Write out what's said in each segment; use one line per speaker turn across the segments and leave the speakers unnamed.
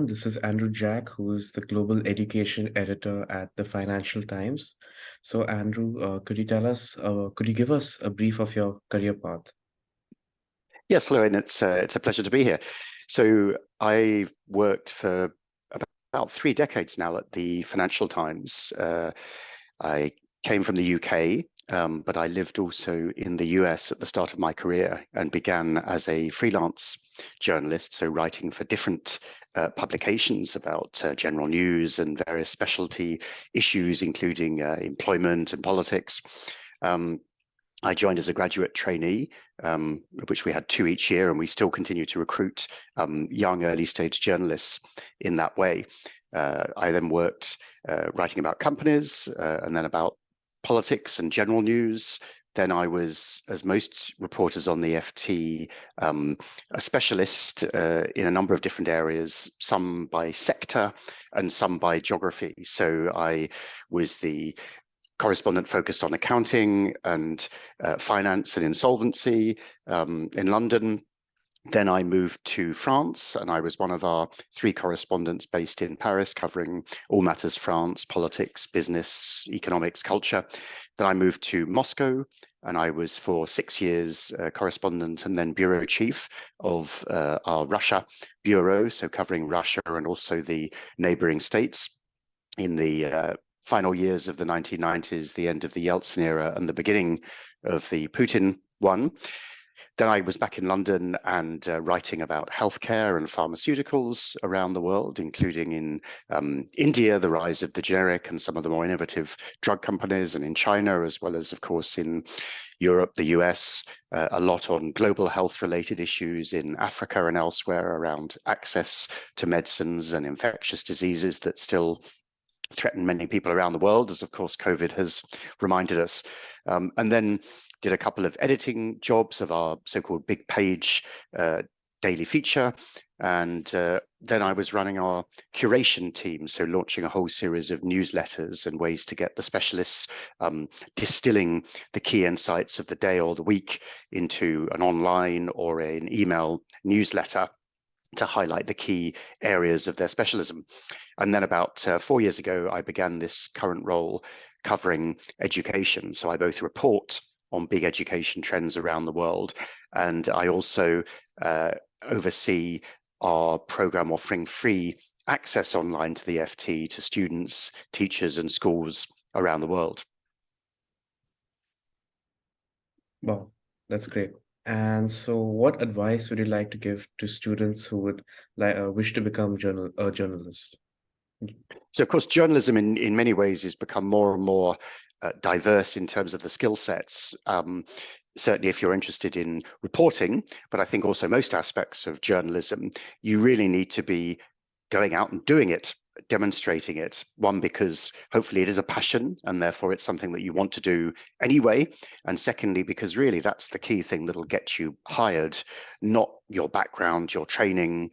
This is Andrew Jack, who's the global education editor at the Financial Times. So, Andrew, could you give us a brief of your career path?
Yes, hello, and it's a pleasure to be here. So I've worked for about 3 decades now at the Financial Times. I came from the UK, but I lived also in the US at the start of my career and began as a freelance journalist, so writing for different publications about general news and various specialty issues, including employment and politics. Um, I joined as a graduate trainee, which we had 2 each year, and we still continue to recruit young early stage journalists in that way. I then worked writing about companies and then about politics and general news. Then I was, as most reporters on the FT, a specialist in a number of different areas, some by sector and some by geography. So I was the correspondent focused on accounting and finance and insolvency in London. Then I moved to France, and I was one of our 3 correspondents based in Paris, covering all matters France, politics, business, economics, culture. Then I moved to Moscow, and I was for 6 years correspondent and then bureau chief of our Russia bureau, so covering Russia and also the neighboring states in the final years of the 1990s, the end of the Yeltsin era and the beginning of the Putin one. Then I was back in London and writing about healthcare and pharmaceuticals around the world, including in India, the rise of the generic and some of the more innovative drug companies, and in China, as well as, of course, in Europe, the US, a lot on global health related issues in Africa and elsewhere around access to medicines and infectious diseases that still threaten many people around the world, as of course COVID has reminded us. And then did a couple of editing jobs of our so-called big page daily feature. And then I was running our curation team, so launching a whole series of newsletters and ways to get the specialists distilling the key insights of the day or the week into an online or an email newsletter to highlight the key areas of their specialism. And then about 4 years ago, I began this current role covering education. So I both report on big education trends around the world, and I also oversee our program offering free access online to the FT to students, teachers, and schools around the world.
Wow, that's great. And so, what advice would you like to give to students who would wish to become a journalist?
So, of course, journalism in many ways has become more and more diverse in terms of the skill sets. Certainly, if you're interested in reporting, but I think also most aspects of journalism, you really need to be going out and doing it, demonstrating it. One, because hopefully it is a passion and therefore it's something that you want to do anyway. And secondly, because really that's the key thing that'll get you hired, not your background, your training,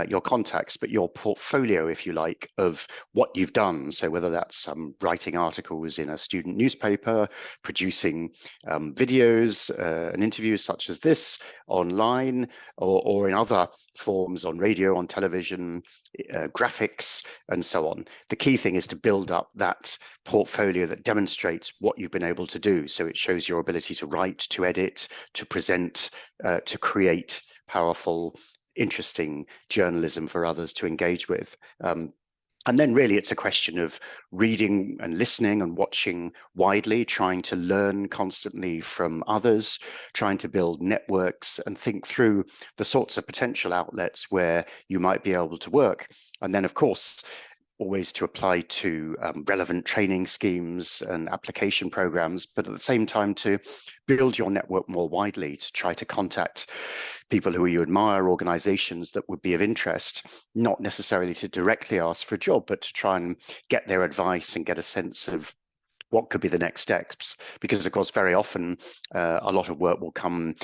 your contacts, but your portfolio, if you like, of what you've done. So whether that's writing articles in a student newspaper, producing videos and interviews such as this online, or in other forms on radio, on television, graphics, and so on. The key thing is to build up that portfolio that demonstrates what you've been able to do. So it shows your ability to write, to edit, to present, to create powerful, interesting journalism for others to engage with. And then really it's a question of reading and listening and watching widely, trying to learn constantly from others, trying to build networks and think through the sorts of potential outlets where you might be able to work. And then, of course, always to apply to relevant training schemes and application programs, but at the same time to build your network more widely, to try to contact people who you admire, organizations that would be of interest, not necessarily to directly ask for a job, but to try and get their advice and get a sense of what could be the next steps. Because of course, very often a lot of work will come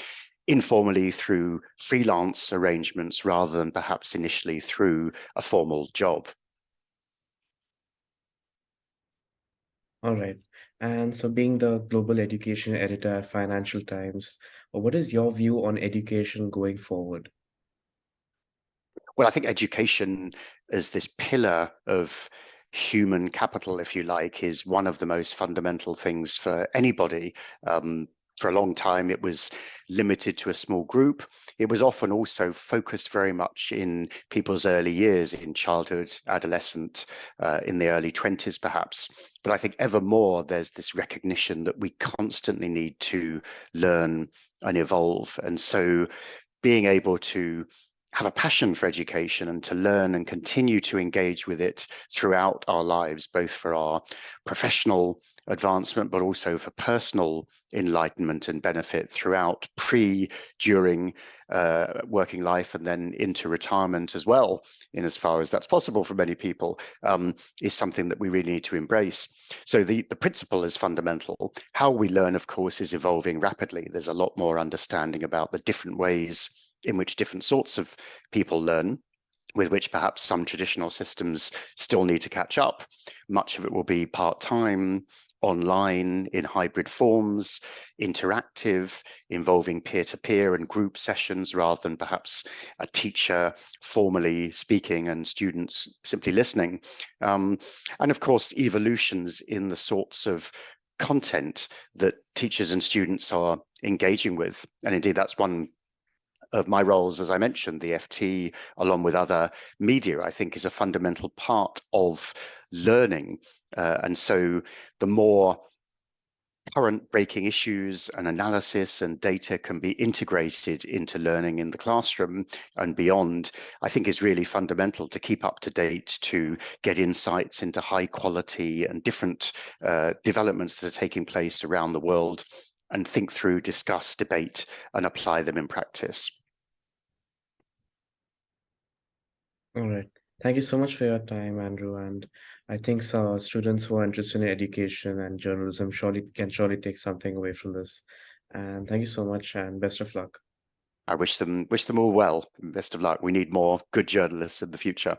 informally through freelance arrangements rather than perhaps initially through a formal job.
All right. And so, being the global education editor at Financial Times, what is your view on education going forward?
Well, I think education as this pillar of human capital, if you like, is one of the most fundamental things for anybody. For a long time, it was limited to a small group. It was often also focused very much in people's early years, in childhood, adolescent, in the early 20s, perhaps. But I think ever more, there's this recognition that we constantly need to learn and evolve. And so being able to have a passion for education and to learn and continue to engage with it throughout our lives, both for our professional advancement, but also for personal enlightenment and benefit throughout during working life and then into retirement as well, in as far as that's possible for many people, is something that we really need to embrace. So the principle is fundamental. How we learn, of course, is evolving rapidly. There's a lot more understanding about the different ways in which different sorts of people learn, with which perhaps some traditional systems still need to catch up. Much of it will be part-time, online, in hybrid forms, interactive, involving peer-to-peer and group sessions rather than perhaps a teacher formally speaking and students simply listening. And of course, evolutions in the sorts of content that teachers and students are engaging with. And indeed, that's one of my roles, as I mentioned, the FT, along with other media, I think is a fundamental part of learning. And so the more current breaking issues and analysis and data can be integrated into learning in the classroom and beyond, I think is really fundamental to keep up to date, to get insights into high quality and different developments that are taking place around the world, and think through, discuss, debate, and apply them in practice.
All right. Thank you so much for your time, Andrew. And I think students who are interested in education and journalism surely take something away from this. And thank you so much and best of luck.
I wish them all well. Best of luck. We need more good journalists in the future.